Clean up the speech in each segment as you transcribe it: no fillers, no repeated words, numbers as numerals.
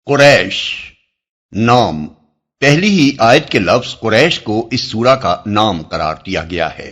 قریش نام پہلی ہی آیت کے لفظ قریش کو اس سورہ کا نام قرار دیا گیا ہے۔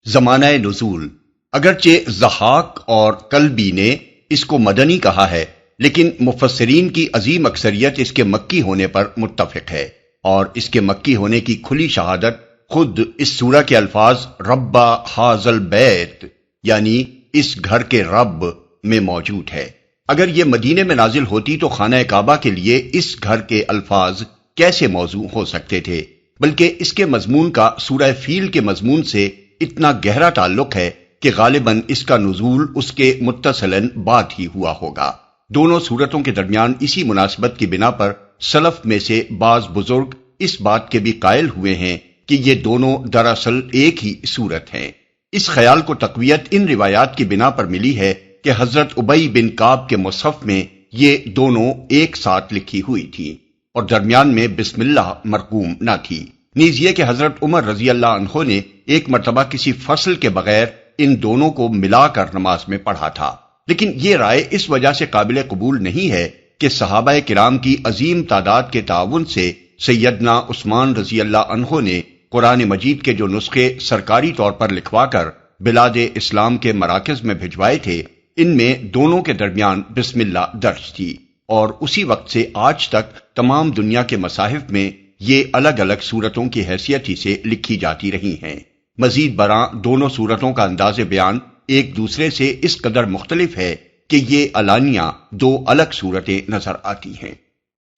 زمانہ نزول اگرچہ ضحاک اور کلبی نے اس کو مدنی کہا ہے، لیکن مفسرین کی عظیم اکثریت اس کے مکی ہونے پر متفق ہے، اور اس کے مکی ہونے کی کھلی شہادت خود اس سورہ کے الفاظ ربا حاذل بیت یعنی اس گھر کے رب میں موجود ہے۔ اگر یہ مدینے میں نازل ہوتی تو خانہ کعبہ کے لیے اس گھر کے الفاظ کیسے موضوع ہو سکتے تھے، بلکہ اس کے مضمون کا سورہ فیل کے مضمون سے اتنا گہرا تعلق ہے کہ غالباً اس کا نزول اس کے متصلاً بعد ہی ہوا ہوگا۔ دونوں سورتوں کے درمیان اسی مناسبت کی بنا پر سلف میں سے بعض بزرگ اس بات کے بھی قائل ہوئے ہیں کہ یہ دونوں دراصل ایک ہی سورت ہیں۔ اس خیال کو تقویت ان روایات کی بنا پر ملی ہے کہ حضرت ابی بن کعب کے مصحف میں یہ دونوں ایک ساتھ لکھی ہوئی تھی اور درمیان میں بسم اللہ مرقوم نہ تھی۔ نیز یہ کہ حضرت عمر رضی اللہ عنہ نے ایک مرتبہ کسی فصل کے بغیر ان دونوں کو ملا کر نماز میں پڑھا تھا، لیکن یہ رائے اس وجہ سے قابل قبول نہیں ہے کہ صحابہ کرام کی عظیم تعداد کے تعاون سے سیدنا عثمان رضی اللہ عنہ نے قرآن مجید کے جو نسخے سرکاری طور پر لکھوا کر بلاد اسلام کے مراکز میں بھجوائے تھے، ان میں دونوں کے درمیان بسم اللہ درج تھی، اور اسی وقت سے آج تک تمام دنیا کے مصاحف میں یہ الگ الگ سورتوں کی حیثیت ہی سے لکھی جاتی رہی ہیں۔ مزید برآں دونوں سورتوں کا انداز بیان ایک دوسرے سے اس قدر مختلف ہے کہ یہ علانیہ دو الگ صورتیں نظر آتی ہیں۔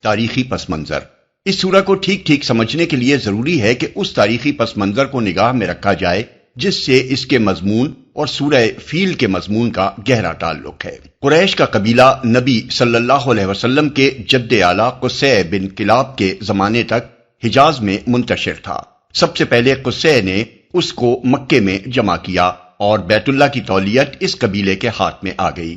تاریخی پس منظر اس سورہ کو ٹھیک ٹھیک سمجھنے کے لیے ضروری ہے کہ اس تاریخی پس منظر کو نگاہ میں رکھا جائے جس سے اس کے مضمون اور سورہ فیل کے مضمون کا گہرا تعلق ہے۔ قریش کا قبیلہ نبی صلی اللہ علیہ وسلم کے جد اعلیٰ قصی بن کلاب کے زمانے تک حجاز میں منتشر تھا۔ سب سے پہلے قصی نے اس کو مکے میں جمع کیا اور بیت اللہ کی تولیت اس قبیلے کے ہاتھ میں آ گئی۔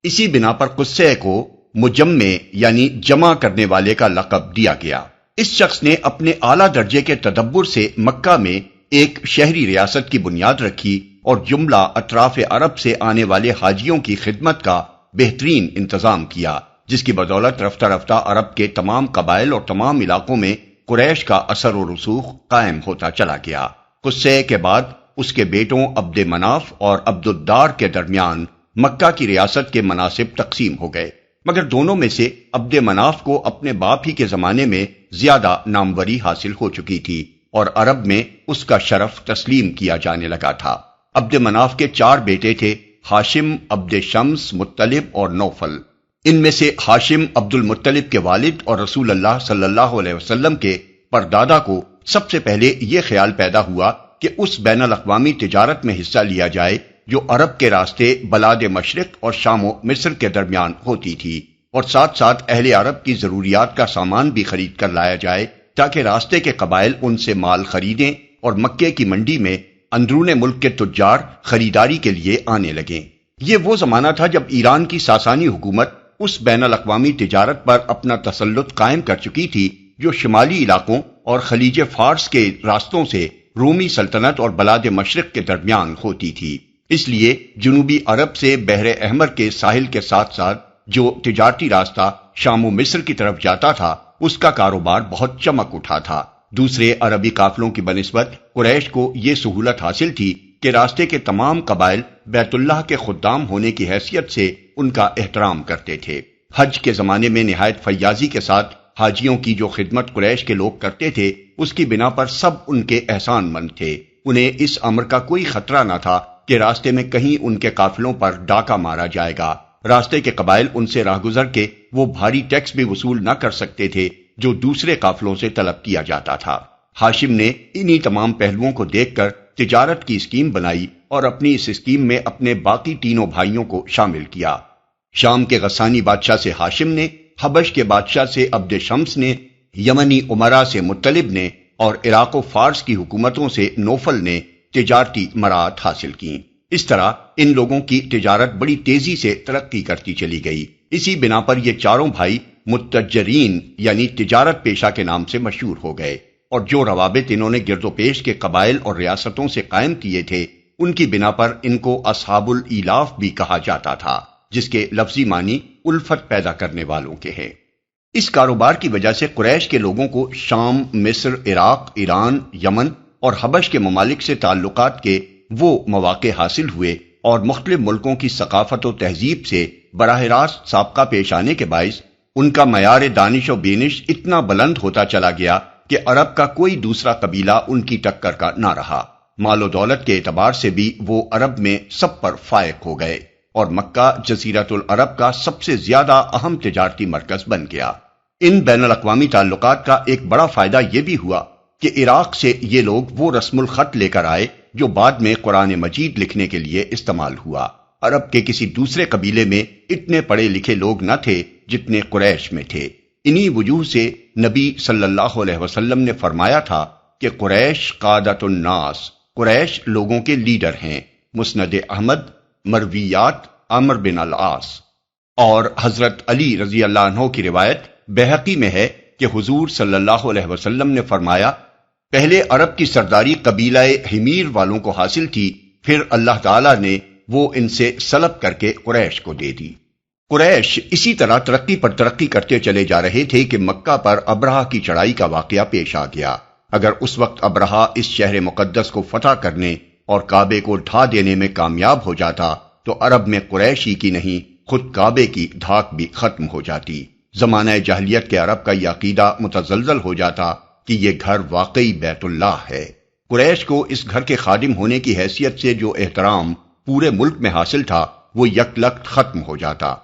اسی بنا پر قصی کو مجمع یعنی جمع کرنے والے کا لقب دیا گیا۔ اس شخص نے اپنے اعلیٰ درجے کے تدبر سے مکہ میں ایک شہری ریاست کی بنیاد رکھی اور جملہ اطراف عرب سے آنے والے حاجیوں کی خدمت کا بہترین انتظام کیا، جس کی بدولت رفتہ رفتہ عرب کے تمام قبائل اور تمام علاقوں میں قریش کا اثر و رسوخ قائم ہوتا چلا گیا۔ قصی کے بعد اس کے بیٹوں عبد مناف اور عبد الدار کے درمیان مکہ کی ریاست کے مناصب تقسیم ہو گئے، مگر دونوں میں سے عبد مناف کو اپنے باپ ہی کے زمانے میں زیادہ ناموری حاصل ہو چکی تھی اور عرب میں اس کا شرف تسلیم کیا جانے لگا تھا۔ عبد مناف کے 4 بیٹے تھے، ہاشم، عبد شمس، مطلب اور نوفل۔ ان میں سے ہاشم عبد المطلب کے والد اور رسول اللہ صلی اللہ علیہ وسلم کے پردادا کو سب سے پہلے یہ خیال پیدا ہوا کہ اس بین الاقوامی تجارت میں حصہ لیا جائے جو عرب کے راستے بلاد مشرق اور شام و مصر کے درمیان ہوتی تھی، اور ساتھ ساتھ اہل عرب کی ضروریات کا سامان بھی خرید کر لایا جائے تاکہ راستے کے قبائل ان سے مال خریدیں اور مکے کی منڈی میں اندرون ملک کے تجار خریداری کے لیے آنے لگیں۔ یہ وہ زمانہ تھا جب ایران کی ساسانی حکومت اس بین الاقوامی تجارت پر اپنا تسلط قائم کر چکی تھی جو شمالی علاقوں اور خلیج فارس کے راستوں سے رومی سلطنت اور بلاد مشرق کے درمیان ہوتی تھی۔ اس لیے جنوبی عرب سے بحر احمر کے ساحل کے ساتھ ساتھ جو تجارتی راستہ شام و مصر کی طرف جاتا تھا اس کا کاروبار بہت چمک اٹھا تھا۔ دوسرے عربی قافلوں کی بنسبت قریش کو یہ سہولت حاصل تھی کہ راستے کے تمام قبائل بیت اللہ کے خدام ہونے کی حیثیت سے ان کا احترام کرتے تھے۔ حج کے زمانے میں نہایت فیاضی کے ساتھ حاجیوں کی جو خدمت قریش کے لوگ کرتے تھے اس کی بنا پر سب ان کے احسان مند تھے۔ انہیں اس امر کا کوئی خطرہ نہ تھا کہ راستے میں کہیں ان کے قافلوں پر ڈاکہ مارا جائے گا۔ راستے کے قبائل ان سے راہگزر کے وہ بھاری ٹیکس بھی وصول نہ کر سکتے تھے جو دوسرے قافلوں سے طلب کیا جاتا تھا۔ ہاشم نے انہی تمام پہلوؤں کو دیکھ کر تجارت کی اسکیم بنائی اور اپنی اس اسکیم میں اپنے باقی تینوں بھائیوں کو شامل کیا۔ شام کے غسانی بادشاہ سے ہاشم نے، حبش کے بادشاہ سے عبد شمس نے، یمنی امراء سے مطلب نے اور عراق و فارس کی حکومتوں سے نوفل نے تجارتی مراعات حاصل کی۔ اس طرح ان لوگوں کی تجارت بڑی تیزی سے ترقی کرتی چلی گئی۔ اسی بنا پر یہ چاروں بھائی متجرین یعنی تجارت پیشہ کے نام سے مشہور ہو گئے، اور جو روابط انہوں نے گرد و پیش کے قبائل اور ریاستوں سے قائم کیے تھے ان کی بنا پر ان کو اصحاب الایلاف بھی کہا جاتا تھا، جس کے لفظی معنی الفت پیدا کرنے والوں کے ہیں۔ اس کاروبار کی وجہ سے قریش کے لوگوں کو شام، مصر، عراق، ایران، یمن اور حبش کے ممالک سے تعلقات کے وہ مواقع حاصل ہوئے اور مختلف ملکوں کی ثقافت و تہذیب سے براہ راست سابقہ پیش آنے کے باعث ان کا معیار دانش و بینش اتنا بلند ہوتا چلا گیا کہ عرب کا کوئی دوسرا قبیلہ ان کی ٹکر کا نہ رہا۔ مال و دولت کے اعتبار سے بھی وہ عرب میں سب پر فائق ہو گئے اور مکہ جزیرۃ العرب کا سب سے زیادہ اہم تجارتی مرکز بن گیا۔ ان بین الاقوامی تعلقات کا ایک بڑا فائدہ یہ بھی ہوا کہ عراق سے یہ لوگ وہ رسم الخط لے کر آئے جو بعد میں قرآن مجید لکھنے کے لیے استعمال ہوا۔ عرب کے کسی دوسرے قبیلے میں اتنے پڑھے لکھے لوگ نہ تھے جتنے قریش میں تھے۔ انہی وجوہ سے نبی صلی اللہ علیہ وسلم نے فرمایا تھا کہ قریش قادۃ الناس، قریش لوگوں کے لیڈر ہیں۔ مسند احمد، مرویات عمرو بن العاص۔ اور حضرت علی رضی اللہ عنہ کی روایت بہقی میں ہے کہ حضور صلی اللہ علیہ وسلم نے فرمایا، پہلے عرب کی سرداری قبیلہ حمیر والوں کو حاصل تھی، پھر اللہ تعالیٰ نے وہ ان سے سلب کر کے قریش کو دے دی۔ قریش اسی طرح ترقی پر ترقی کرتے چلے جا رہے تھے کہ مکہ پر ابرہہ کی چڑھائی کا واقعہ پیش آ گیا۔ اگر اس وقت ابرہہ اس شہر مقدس کو فتح کرنے اور کعبے کو ڈھا دینے میں کامیاب ہو جاتا تو عرب میں قریش ہی کی نہیں، خود کعبے کی دھاک بھی ختم ہو جاتی۔ زمانہ جاہلیت کے عرب کا یہ عقیدہ متزلزل ہو جاتا کہ یہ گھر واقعی بیت اللہ ہے۔ قریش کو اس گھر کے خادم ہونے کی حیثیت سے جو احترام پورے ملک میں حاصل تھا وہ یکلخت ختم ہو جاتا۔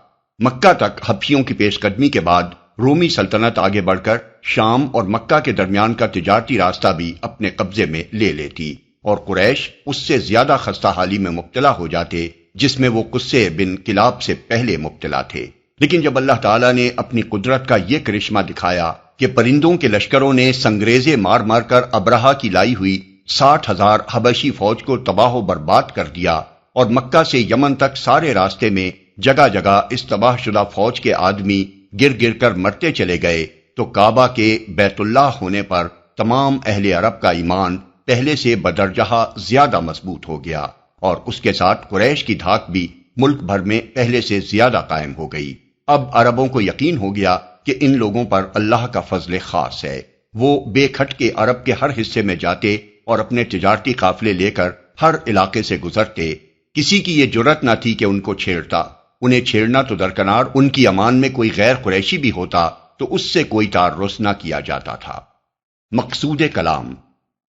مکہ تک حبشیوں کی پیش قدمی کے بعد رومی سلطنت آگے بڑھ کر شام اور مکہ کے درمیان کا تجارتی راستہ بھی اپنے قبضے میں لے لیتی اور قریش اس سے زیادہ خستہ حالی میں مبتلا ہو جاتے جس میں وہ قصے بن کلاب سے پہلے مبتلا تھے۔ لیکن جب اللہ تعالیٰ نے اپنی قدرت کا یہ کرشمہ دکھایا کہ پرندوں کے لشکروں نے سنگریزے مار مار کر ابرہہ کی لائی ہوئی 60,000 حبشی فوج کو تباہ و برباد کر دیا اور مکہ سے یمن تک سارے راستے میں جگہ جگہ اس تباہ شدہ فوج کے آدمی گر گر کر مرتے چلے گئے، تو کعبہ کے بیت اللہ ہونے پر تمام اہل عرب کا ایمان پہلے سے بدرجہ زیادہ مضبوط ہو گیا اور اس کے ساتھ قریش کی دھاک بھی ملک بھر میں پہلے سے زیادہ قائم ہو گئی۔ اب عربوں کو یقین ہو گیا کہ ان لوگوں پر اللہ کا فضل خاص ہے۔ وہ بے کھٹ کے عرب کے ہر حصے میں جاتے اور اپنے تجارتی قافلے لے کر ہر علاقے سے گزرتے۔ کسی کی یہ جرت نہ تھی کہ ان کو چھیڑتا۔ انہیں چھیڑنا تو درکنار، ان کی امان میں کوئی غیر قریشی بھی ہوتا تو اس سے کوئی تعرض نہ کیا جاتا تھا۔ مقصود کلام،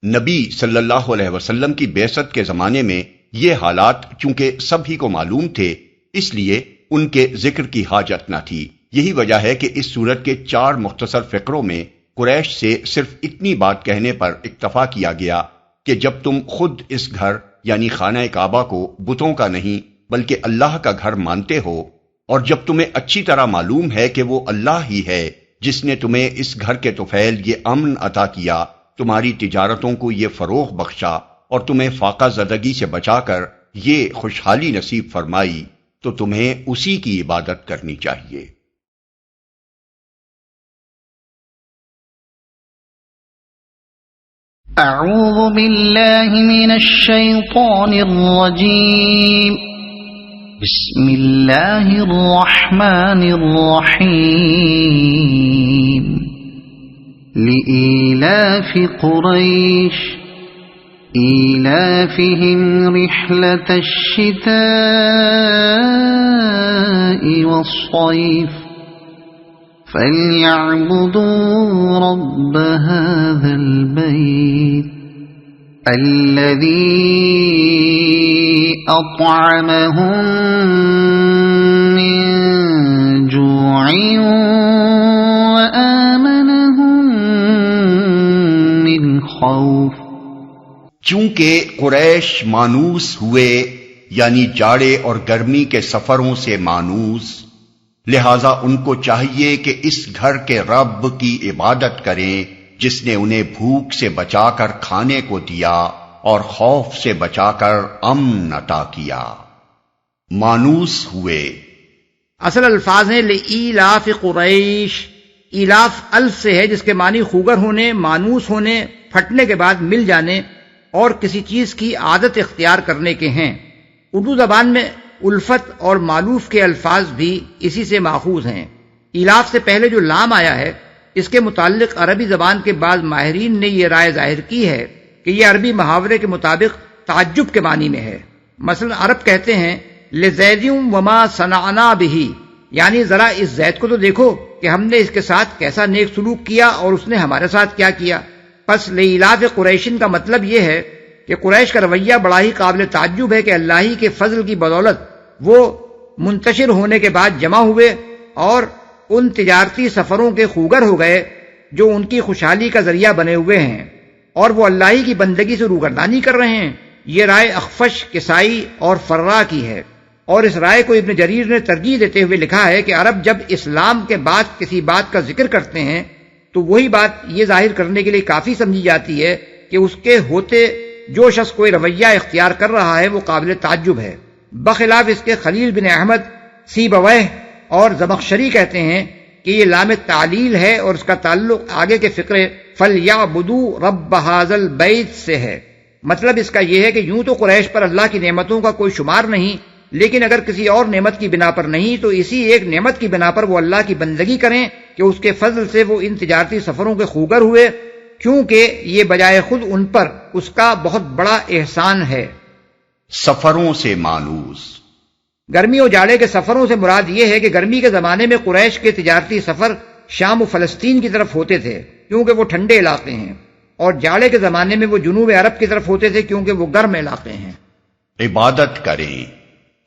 نبی صلی اللہ علیہ وسلم کی بعثت کے زمانے میں یہ حالات چونکہ سب ہی کو معلوم تھے، اس لیے ان کے ذکر کی حاجت نہ تھی۔ یہی وجہ ہے کہ اس سورت کے 4 مختصر فقروں میں قریش سے صرف اتنی بات کہنے پر اکتفا کیا گیا کہ جب تم خود اس گھر یعنی خانہ کعبہ کو بتوں کا نہیں بلکہ اللہ کا گھر مانتے ہو، اور جب تمہیں اچھی طرح معلوم ہے کہ وہ اللہ ہی ہے جس نے تمہیں اس گھر کے طفیل یہ امن عطا کیا، تمہاری تجارتوں کو یہ فروغ بخشا اور تمہیں فاقہ زدگی سے بچا کر یہ خوشحالی نصیب فرمائی، تو تمہیں اسی کی عبادت کرنی چاہیے۔ اعوذ باللہ من الشیطان الرجیم، بسم اللہ الرحمن الرحیم، لإیلاف قریش إيلافهم رحلة الشتاء والصيف فليعبدوا رب هذا البيت الذي أطعمهم من جوع وآمنهم من خوف۔ چونکہ قریش مانوس ہوئے یعنی جاڑے اور گرمی کے سفروں سے مانوس، لہذا ان کو چاہیے کہ اس گھر کے رب کی عبادت کریں جس نے انہیں بھوک سے بچا کر کھانے کو دیا اور خوف سے بچا کر امن عطا کیا۔ مانوس ہوئے اصل الفاظ ہیں لإیلاف قریش، ایلاف الف سے ہے جس کے معنی خوگر ہونے، مانوس ہونے، پھٹنے کے بعد مل جانے اور کسی چیز کی عادت اختیار کرنے کے ہیں۔ اردو زبان میں الفت اور مالوف کے الفاظ بھی اسی سے ماخوذ ہیں۔ ایلاف سے پہلے جو لام آیا ہے اس کے متعلق عربی زبان کے بعض ماہرین نے یہ رائے ظاہر کی ہے کہ یہ عربی محاورے کے مطابق تعجب کے معنی میں ہے۔ مثلا عرب کہتے ہیں لزیدم وما صنعنا بہ، یعنی ذرا اس زید کو تو دیکھو کہ ہم نے اس کے ساتھ کیسا نیک سلوک کیا اور اس نے ہمارے ساتھ کیا کیا۔ پس لإلاف قریشن کا مطلب یہ ہے کہ قریش کا رویہ بڑا ہی قابل تعجب ہے کہ اللہ ہی کے فضل کی بدولت وہ منتشر ہونے کے بعد جمع ہوئے اور ان تجارتی سفروں کے خوگر ہو گئے جو ان کی خوشحالی کا ذریعہ بنے ہوئے ہیں، اور وہ اللہ ہی کی بندگی سے روگردانی کر رہے ہیں۔ یہ رائے اخفش، کسائی اور فرا کی ہے، اور اس رائے کو ابن جریر نے ترجیح دیتے ہوئے لکھا ہے کہ عرب جب اسلام کے بعد کسی بات کا ذکر کرتے ہیں تو وہی بات یہ ظاہر کرنے کے لیے کافی سمجھی جاتی ہے کہ اس کے ہوتے جو شخص کوئی رویہ اختیار کر رہا ہے وہ قابل تعجب ہے۔ بخلاف اس کے خلیل بن احمد سیبویہ اور زمخشری کہتے ہیں کہ یہ لام تعلیل ہے اور اس کا تعلق آگے کے فقرے فَلْيَعْبُدُوا رَبَّ هَذَا الْبَيْتِ سے ہے۔ مطلب اس کا یہ ہے کہ یوں تو قریش پر اللہ کی نعمتوں کا کوئی شمار نہیں، لیکن اگر کسی اور نعمت کی بنا پر نہیں تو اسی ایک نعمت کی بنا پر وہ اللہ کی بندگی کریں کہ اس کے فضل سے وہ ان تجارتی سفروں کے خوگر ہوئے، کیونکہ یہ بجائے خود ان پر اس کا بہت بڑا احسان ہے۔ سفروں سے مانوس۔ گرمی و جاڑے کے سفروں سے مراد یہ ہے کہ گرمی کے زمانے میں قریش کے تجارتی سفر شام و فلسطین کی طرف ہوتے تھے کیونکہ وہ ٹھنڈے علاقے ہیں، اور جاڑے کے زمانے میں وہ جنوب عرب کی طرف ہوتے تھے کیونکہ وہ گرم علاقے ہیں۔ عبادت کریں۔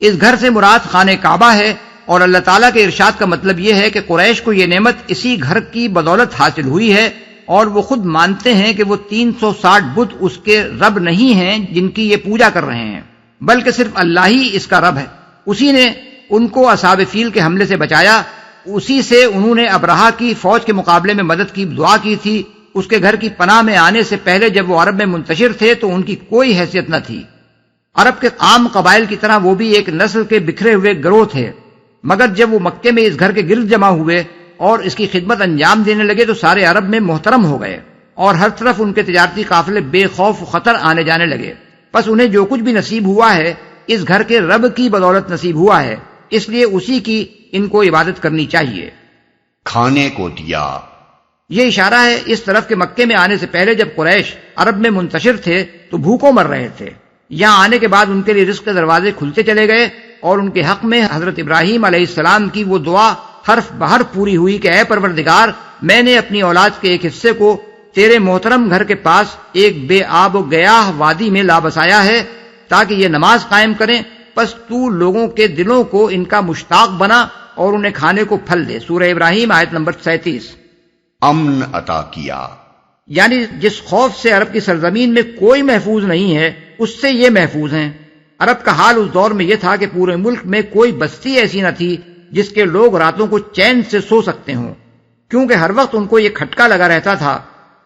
اس گھر سے مراد خانہ کعبہ ہے، اور اللہ تعالیٰ کے ارشاد کا مطلب یہ ہے کہ قریش کو یہ نعمت اسی گھر کی بدولت حاصل ہوئی ہے، اور وہ خود مانتے ہیں کہ وہ 360 بت اس کے رب نہیں ہیں جن کی یہ پوجا کر رہے ہیں، بلکہ صرف اللہ ہی اس کا رب ہے۔ اسی نے ان کو اصحاب فیل کے حملے سے بچایا، اسی سے انہوں نے ابرہہ کی فوج کے مقابلے میں مدد کی دعا کی تھی۔ اس کے گھر کی پناہ میں آنے سے پہلے جب وہ عرب میں منتشر تھے تو ان کی کوئی حیثیت نہ تھی۔ عرب کے عام قبائل کی طرح وہ بھی ایک نسل کے بکھرے ہوئے گروہ تھے، مگر جب وہ مکے میں اس گھر کے گرد جمع ہوئے اور اس کی خدمت انجام دینے لگے تو سارے عرب میں محترم ہو گئے، اور ہر طرف ان کے تجارتی قافلے بے خوف خطر آنے جانے لگے۔ پس انہیں جو کچھ بھی نصیب ہوا ہے اس گھر کے رب کی بدولت نصیب ہوا ہے، اس لیے اسی کی ان کو عبادت کرنی چاہیے۔ کھانے کو دیا۔ یہ اشارہ ہے اس طرف کہ مکے میں آنے سے پہلے جب قریش عرب میں منتشر تھے تو بھوکوں مر رہے تھے، یہاں آنے کے بعد ان کے لیے رزق کے دروازے کھلتے چلے گئے، اور ان کے حق میں حضرت ابراہیم علیہ السلام کی وہ دعا حرف بہر پوری ہوئی کہ اے پروردگار، میں نے اپنی اولاد کے ایک حصے کو تیرے محترم گھر کے پاس ایک بے آب و گیاہ وادی میں لا بسایا ہے تاکہ یہ نماز قائم کریں، پس تو لوگوں کے دلوں کو ان کا مشتاق بنا اور انہیں کھانے کو پھل دے۔ سورہ ابراہیم آیت نمبر 37۔ امن عطا کیا۔ یعنی جس خوف سے عرب کی سرزمین میں کوئی محفوظ نہیں ہے اس سے یہ محفوظ ہیں۔ عرب کا حال اس دور میں یہ تھا کہ پورے ملک میں کوئی بستی ایسی نہ تھی جس کے لوگ راتوں کو چین سے سو سکتے ہوں، کیونکہ ہر وقت ان کو یہ کھٹکا لگا رہتا تھا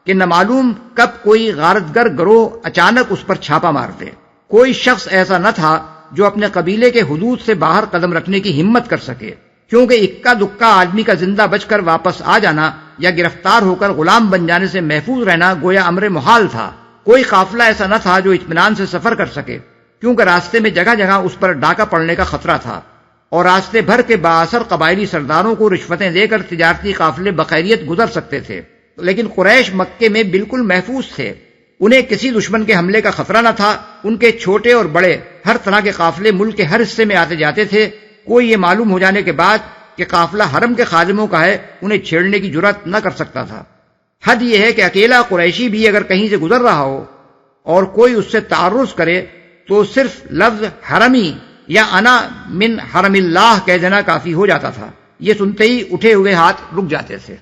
کہ نہ معلوم کب کوئی غارتگر گروہ اچانک اس پر چھاپا مار دے۔ کوئی شخص ایسا نہ تھا جو اپنے قبیلے کے حدود سے باہر قدم رکھنے کی ہمت کر سکے، کیونکہ اکا دکا آدمی کا زندہ بچ کر واپس آ جانا یا گرفتار ہو کر غلام بن جانے سے محفوظ رہنا گویا امر محال تھا۔ کوئی قافلہ ایسا نہ تھا جو اطمینان سے سفر کر سکے، کیونکہ راستے میں جگہ جگہ اس پر ڈاکہ پڑنے کا خطرہ تھا، اور راستے بھر کے بااثر قبائلی سرداروں کو رشوتیں دے کر تجارتی قافلے بخیریت گزر سکتے تھے۔ لیکن قریش مکے میں بالکل محفوظ تھے، انہیں کسی دشمن کے حملے کا خطرہ نہ تھا۔ ان کے چھوٹے اور بڑے ہر طرح کے قافلے ملک کے ہر حصے میں آتے جاتے تھے۔ کوئی یہ معلوم ہو جانے کے بعد کہ قافلہ حرم کے خادموں کا ہے انہیں چھیڑنے کی جرات نہ کر سکتا تھا۔ حد یہ ہے کہ اکیلا قریشی بھی اگر کہیں سے گزر رہا ہو اور کوئی اس سے تعرض کرے تو صرف لفظ حرمی یا انا من حرم اللہ کہہ دینا کافی ہو جاتا تھا، یہ سنتے ہی اٹھے ہوئے ہاتھ رک جاتے تھے۔